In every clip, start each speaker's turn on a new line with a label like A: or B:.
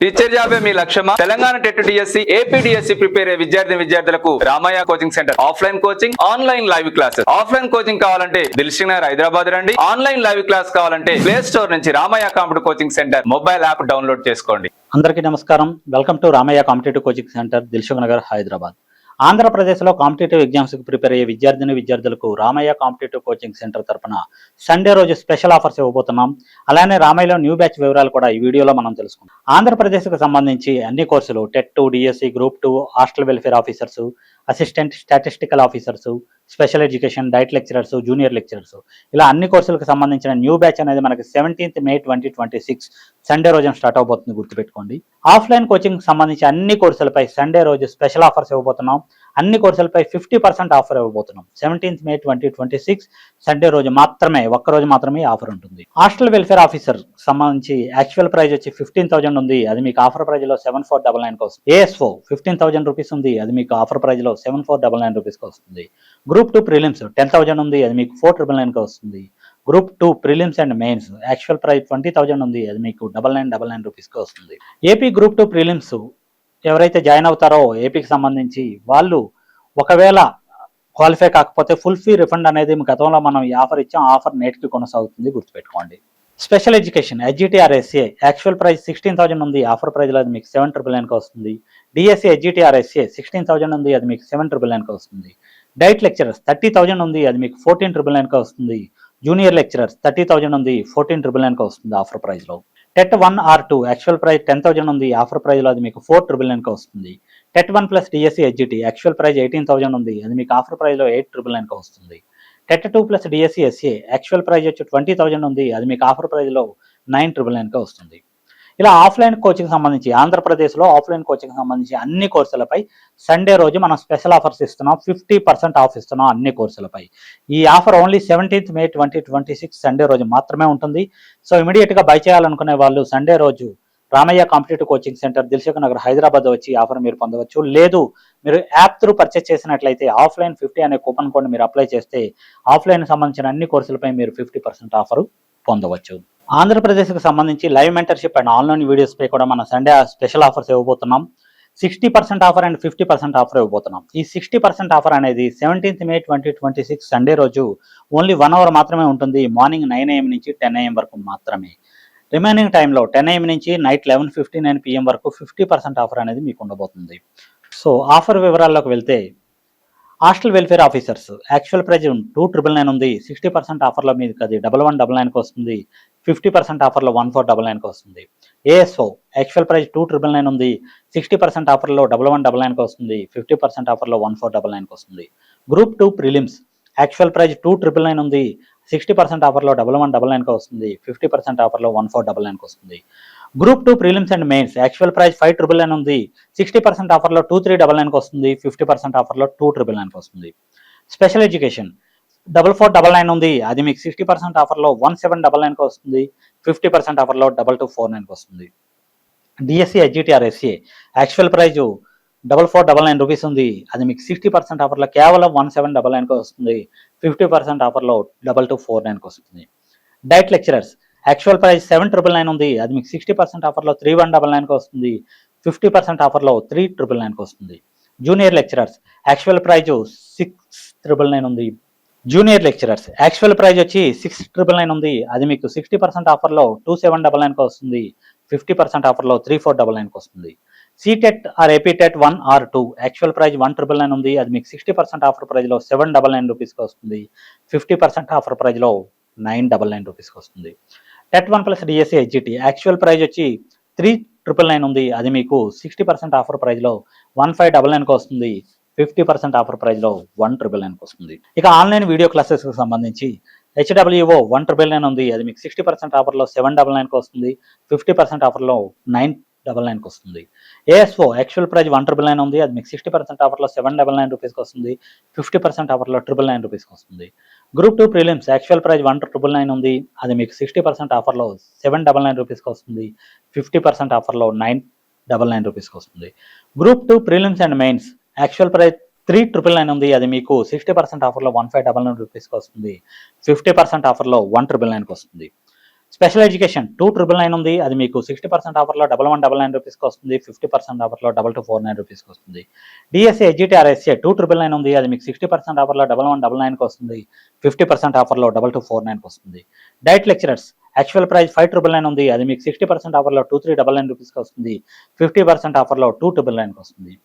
A: Teacher జాబే మీ లక్ష్యమా? Telangana TET DSC, AP DSC prepare అయ్యే విద్యార్థులకు Ramayya coaching centre offline coaching, online live classes. Offline coaching కావాలంటే దిల్సుఖ్ నగర్ హైదరాబాద్ రండి. ఆన్లైన్ లైవ్ క్లాస్ కావాలంటే ప్లే స్టోర్ నుంచి Ramayya competitive coaching centre mobile app download చేసుకోండి.
B: అందరికీ నమస్కారం. Welcome to Ramayya competitive coaching centre, Dilsukh Nagar Hyderabad. ఆంధ్రప్రదేశ్లో కాంపిటేటివ్ ఎగ్జామ్స్కి ప్రిపేర్ అయ్యే విద్యార్థులకు రామయ్య కాంపిటేటివ్ కోచింగ్ సెంటర్ తరఫున సండే రోజు స్పెషల్ ఆఫర్స్ ఇవ్వబోతున్నాం. అలానే రామయ్యలో న్యూ బ్యాచ్ వివరాలు కూడా ఈ వీడియోలో మనం తెలుసుకుందాం. ఆంధ్రప్రదేశ్కి సంబంధించి అన్ని కోర్సులు TET 2, DSC, group 2, hostel welfare officers, assistant statistical officers, special education, diet lecturers, junior lecturers, ఇలా అన్ని కోర్సులకు సంబంధించిన న్యూ బ్యాచ్ అనేది మనకి 17th May 2026 సండే రోజున స్టార్ట్ అవబోతుంది, గుర్తుపెట్టుకోండి. ఆఫ్లైన్ కోచింగ్ సంబంధించి అన్ని కోర్సులపై సండే రోజు స్పెషల్ ఆఫర్స్ ఇవ్వబోతున్నాం. అన్ని కోర్సులపై 50% ఆఫర్ ఇవ్వబోతున్నాం. 17th May 2026 సండే రోజు మాత్రమే, ఒక్కరోజు మాత్రమే ఆఫర్ ఉంటుంది. హాస్టల్ వెల్ఫేర్ ఆఫీసర్ సంబంధించి యాక్చువల్ ప్రైస్ వచ్చి 15,000 ఉంది, అది మీకు ఆఫర్ ప్రైజ్ లో 7499 వస్తుంది. ఏఎస్ఓ 15,000 రూపీస్ ఉంది, అది మీకు ఆఫర్ ప్రైజ్ లో 7499 రూపీస్ వస్తుంది. గ్రూప్ 2 ప్రిలిమ్స్ 10,000 ఉంది, అది మీకు 4999 వస్తుంది. Group 2 prelims and mains actual price 20,000 ఉంది, అది మీకు 9999 రూపీస్ వస్తుంది. ఏపీ గ్రూప్ 2 ప్రిలిమ్స్ ఎవరైతే జాయిన్ అవుతారో ఏపీకి సంబంధించి వాళ్ళు ఒకవేళ క్వాలిఫై కాకపోతే ఫుల్ ఫీ రిఫండ్ అనేది గతంలో మనం ఈ ఆఫర్ ఇచ్చాం, ఆఫర్ నేటికి కొనసాగుతుంది, గుర్తుపెట్టుకోండి. Special education HGTR SA actual price 16,000 ఉంది, ఆఫర్ ప్రైజ్ లో అది మీకు 7,999 వస్తుంది. డిఎస్సి హెచ్జిటిఆర్ ఎస్ఏ 16,000 ఉంది, అది మీకు 7,999 వస్తుంది. డైట్ లెక్చరర్స్ 30,000 ఉంది, అది మీకు 14,999 వస్తుంది. జూనియర్ లెక్చరర్స్ 30,000 ఉంది, 14,999 వస్తుంది ఆఫర్ ప్రైజ్ లో. టెట్ 1 ఆర్ 2 యాక్చువల్ ప్రైస్ 10,000 ఉంది, ఆఫర్ ప్రైజ్ లో అది మీకు 4,999 వస్తుంది. TET 1 plus DSC HGT actual price 18,000 ఉంది, అది మీకు ఆఫర్ ప్రైజ్ లో 8,999 వస్తుంది. TET 2 plus DSC SA actual prize వచ్చి 20,000 ఉంది, అది మీకు ఆఫర్ ప్రైజ్ లో 9,999 వస్తుంది. ఇలా ఆఫ్లైన్ కోచింగ్ సంబంధించి ఆంధ్రప్రదేశ్లో ఆఫ్లైన్ కోచింగ్ సంబంధించి అన్ని కోర్సులపై సండే రోజు మనం స్పెషల్ ఆఫర్స్ ఇస్తున్నాం. 50% ఆఫ్ ఇస్తున్నాం అన్ని కోర్సులపై. ఈ offer only 17th May 2026 Sunday రోజు మాత్రమే ఉంటుంది. సో ఇమీడియట్ గా బై చేయాలనుకునే వాళ్ళు సండే రోజు Ramayya competitive coaching centre, Dilsukh Nagar Hyderabad వచ్చి ఆఫర్ మీరు పొందవచ్చు. లేదు మీరు యాప్ త్రూ పర్చేస్ చేసినట్లయితే ఆఫ్లైన్ 50 అనే కూపన్ కోడ్ మీరు అప్లై చేస్తే ఆఫ్లైన్ సంబంధించిన అన్ని కోర్సులపై మీరు 50% ఆఫర్ పొందవచ్చు. ఆంధ్రప్రదేశ్కి సంబంధించి live mentorship and online videos పై కూడా మనం సండే స్పెషల్ ఆఫర్స్ ఇవ్వబోతున్నాం. 60% ఆఫర్ అండ్ 50% ఆఫర్ ఇవ్వబోతున్నాం. ఈ 60% ఆఫర్ అనేది 17th May 2026 సండే రోజు ఓన్లీ 1 అవర్ మాత్రమే ఉంటుంది. మార్నింగ్ 9 AM నుంచి 10 AM వరకు మాత్రమే. రిమైనింగ్ టైంలో 10 AM నుంచి నైట్ 11:59 PM వరకు 50% ఆఫర్ అనేది మీకు ఉండబోతుంది. సో ఆఫర్ వివరాల్లోకి వెళ్తే hostel welfare officers actual price 2,999 ఉంది, 60% ఆఫర్లో మీకు అది 1199 వస్తుంది. 50% ఆఫర్లో 1499 వస్తుంది. ఏఎస్ఓ యాక్చువల్ ప్రైజ్ 2,999 ఉంది, 60% ఆఫర్లో 1199 వస్తుంది. 50% ఆఫర్లో 1499 వస్తుంది. గ్రూప్ 2 ప్రిలిమ్స్ యాక్చువల్ ప్రైజ్ 2,999 ఉంది, 60% ఆఫర్లో 1199 వస్తుంది. 50% ఆఫర్లో 1499 వస్తుంది. Group 2 prelims and mains actual price 5,999 ఉంది, 60% ఆఫర్లో 2,399 వస్తుంది. 50% ఆఫర్లో 2,999 వస్తుంది. స్పెషల్ ఎడ్యుకేషన్ 4,499 ఉంది, అది మీకు 60% ఆఫర్లో 1,799 వస్తుంది. 50% ఆఫర్లో 2,249 వస్తుంది. DSC HGTR SA actual price 4,499 rupees ఉంది, అది మీకు 60% ఆఫర్లో కేవలం 1,799 వస్తుంది. 50% ఆఫర్లో 2,249 వస్తుంది. డైట్ లెక్చరర్స్ యాక్చువల్ ప్రైస్ 7,999 ఉంది, అది మీకు 60% ఆఫర్లో 3,199 వస్తుంది. 50% ఆఫర్లో 3,999 వస్తుంది. జూనియర్ లెక్చరర్స్ యాక్చువల్ ప్రైజ్ 6,999 ఉంది. జూనియర్ లెక్చరర్స్ యాక్చువల్ ప్రైజ్ వచ్చి 6,999 ఉంది, అది మీకు 60% ఆఫర్లో 2,799 వస్తుంది. 50% ఆఫర్లో 3,499 వస్తుంది. CTET or AP TET 1 or 2 actual prize 1,999 ఉంది, అది మీకు 60% ఆఫర్ ప్రైజ్ లో 799 రూపీస్ వస్తుంది. 50% ఆఫర్ ప్రైజ్ లో 999 రూపీస్ వస్తుంది. TET 1 plus DSC HGT actual prize వచ్చి 3,999 ఉంది, అది మీకు 60% ఆఫర్ ప్రైజ్ లో 1,599 వస్తుంది. 50% ఆఫర్ ప్రైజ్ లో 1,999 వస్తుంది. ఇక ఆన్లైన్ వీడియో క్లాసెస్ కి సంబంధించి హెచ్డబ్ల్యూఓ 1,999 ఉంది, అది మీకు 60% ఆఫర్లో 799 వస్తుంది. 50% ఆఫర్లో 999 వస్తుంది. ఏఎస్ఓ యాక్చువల్ ప్రైజ్ 1,999 ఉంది, అది మీకు 60% ఆఫర్లో 799 రూపీస్ వస్తుంది. 50% ఆఫర్లో 999 రూపీస్ వస్తుంది. గ్రూప్ 2 ప్రిలిమ్స్ యాక్చువల్ ప్రైజ్ 1,999 ఉంది, అది మీకు 60% ఆఫర్లో 799 రూపీస్ వస్తుంది. 50% ఆఫర్లో 999 రూపీస్ వస్తుంది. Group 2 prelims and mains actual price 3,999 ఉంది, అది మీకు 60% ఆఫర్లో 1,599 రూపీస్ వస్తుంది. 50% ఆఫర్లో 1,999 వస్తుంది. స్పెషల్ ఎడ్యుకేషన్ 2,999 ఉంది, అది మీకు 60% ఆఫర్లో 1199 రూపీస్కి వస్తుంది, 50% ఆఫర్లో 2249 రూపీస్కి వస్తుంది. డిఎస్సి హెచ్జిటిఆర్ ఎస్ఏ 2,999 ఉంది, అది మీకు 60% ఆఫర్లో 1199కి వస్తుంది, 50% ఆఫర్లో 2249కి వస్తుంది. డైట్ లెక్చరర్స్ యాక్చువల్ ప్రైస్ 5,999 ఉంది, అది మీకు 60% ఆఫర్లో 2399 రూపీస్కి వస్తుంది, 50% ఆఫర్లో 2,999కి వస్తుంది.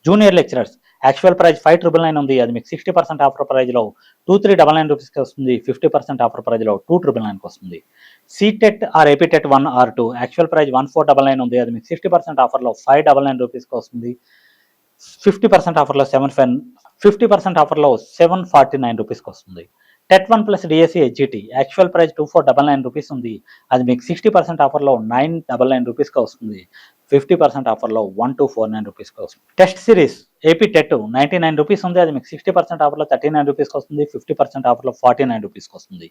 B: జూనియర్ లెక్చరర్స్ యాక్చువల్ ప్రైస్ 5,999 ఉంది, అది మీకు 60% ఆఫర్ ప్రైజ్లో 2,399 రూపీస్కి వస్తుంది, 50% ఆఫర్ ప్రైజ్లో 2,999కి వస్తుంది. CTET or AP TET 1 or 2 actual price 1,499 ఉంది, అది మీకు 60% ఆఫర్లో 599 రూపీస్కి వస్తుంది, 50% ఆఫర్లో 749 రూపీస్కి వస్తుంది. TET 1 plus DSC HGT actual price 2,499 rupees ఉంది, అది మీకు 60% ఆఫర్లో 999 రూపీస్కి వస్తుంది, 50% ఆఫర్లో 1,249 రూపీస్కి వస్తుంది. Test series AP TET 99 rupees ఉంది, అది మీకు 60% ఆఫర్లో 39 రూపీస్కి వస్తుంది, 50% ఆఫర్లో 49 రూపీస్కి వస్తుంది.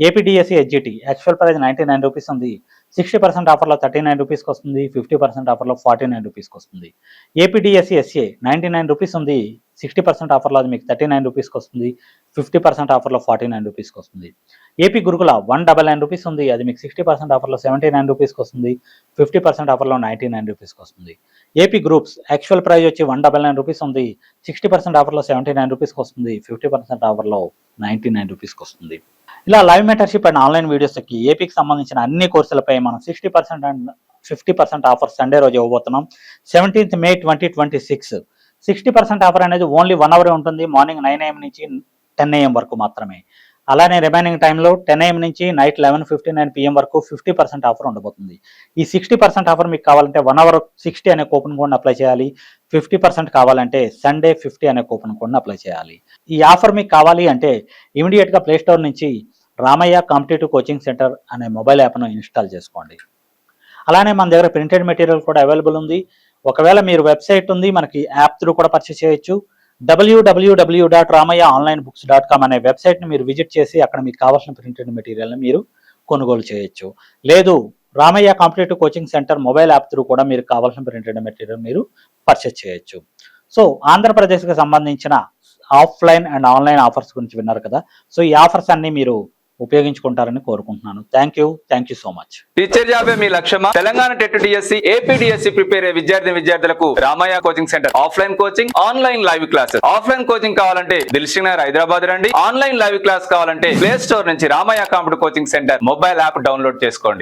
B: AP DSC HGT actual price 99 rupees ఉంది, 60% ఆఫర్లో 39 రూపీస్కి వస్తుంది, 50% ఆఫర్లో 49 రూపీస్కి వస్తుంది. ఏపీ డిఎస్సి ఎస్ఏ 99 రూపీస్ ఉంది, 60% ఆఫర్లో అది మీకు 39 రూపీస్కి వస్తుంది, 50% ఆఫర్లో 49 రూపీస్కి వస్తుంది. ఏపీ గురుకుల 199 రూపీస్ ఉంది, అది మీకు 60% ఆఫర్లో 79 రూపీస్కి వస్తుంది, 50% ఆఫర్లో 99 రూపీస్కి వస్తుంది. ఏపీ గ్రూప్స్ యాక్చువల్ ప్రైస్ వచ్చి 199 రూపీస్ ఉంది, 60% ఆఫర్లో 79 రూపీస్కి వస్తుంది, 50% ఆఫర్లో 99 రూపీస్కి వస్తుంది. ఇలా లైవ్ మెంటర్షిప్ అండ్ ఆన్లైన్ వీడియోస్కి ఏపీకి సంబంధించిన అన్ని కోర్సులపై మనం 60% అండ్ 50% ఆఫర్ సండే రోజు ఇవ్వబోతున్నాం. 17th May 2026. 60% ఆఫర్ అనేది ఓన్లీ 1 అవర్ ఉంటుంది, మార్నింగ్ 9 AM నుంచి 10 AM వరకు మాత్రమే. అలానే రిమైనింగ్ టైంలో 10 AM నుంచి నైట్ 11:59 PM వరకు 50% ఆఫర్ ఉండబోతుంది. ఈ 60% ఆఫర్ మీకు కావాలంటే 1 అవర్ 60 అనే కూపన్ కోడ్ని అప్లై చేయాలి, 50% కావాలంటే సండే 50 అనే కూపన్ కోడ్ని అప్లై చేయాలి. ఈ ఆఫర్ మీకు కావాలి అంటే ఇమీడియట్గా ప్లే స్టోర్ నుంచి రామయ్య కాంపిటేటివ్ కోచింగ్ సెంటర్ అనే మొబైల్ యాప్ను ఇన్స్టాల్ చేసుకోండి. అలానే మన దగ్గర ప్రింటెడ్ మెటీరియల్ కూడా అవైలబుల్ ఉంది. ఒకవేళ మీరు వెబ్సైట్ ఉంది, మనకి యాప్ త్రూ కూడా పర్చేస్ చేయొచ్చు. www.ramayaonlinebooks.com అనే వెబ్సైట్ని మీరు విజిట్ చేసి అక్కడ మీకు కావాల్సిన ప్రింటెడ్ మెటీరియల్ని మీరు కొనుగోలు చేయొచ్చు. లేదు, Ramaiah competitive coaching centre mobile app through కూడా మీరు కావాల్సిన ప్రింటెడ్ మెటీరియల్ మీరు పర్చేస్ చేయొచ్చు. సో ఆంధ్రప్రదేశ్కి సంబంధించిన ఆఫ్లైన్ అండ్ ఆన్లైన్ ఆఫర్స్ గురించి విన్నారు కదా. సో ఈ ఆఫర్స్ అన్ని మీరు ఉపయోగించుకుంటారని కోరుకుంటున్నాను. Thank you so much.
A: Teacher జాబే మీ లక్ష్యమా? Telangana TET DSC AP DSC prepare అయ్యే విద్యార్థులకు Ramayya coaching centre offline coaching, online live classes. Offline coaching కావాలంటే దిల్షుక్ నగర్ హైదరాబాద్ రండి. ఆన్లైన్ లైవ్ క్లాస్ కావాలంటే ప్లే స్టోర్ నుంచి Ramayya competitive coaching centre mobile app download చేసుకోండి.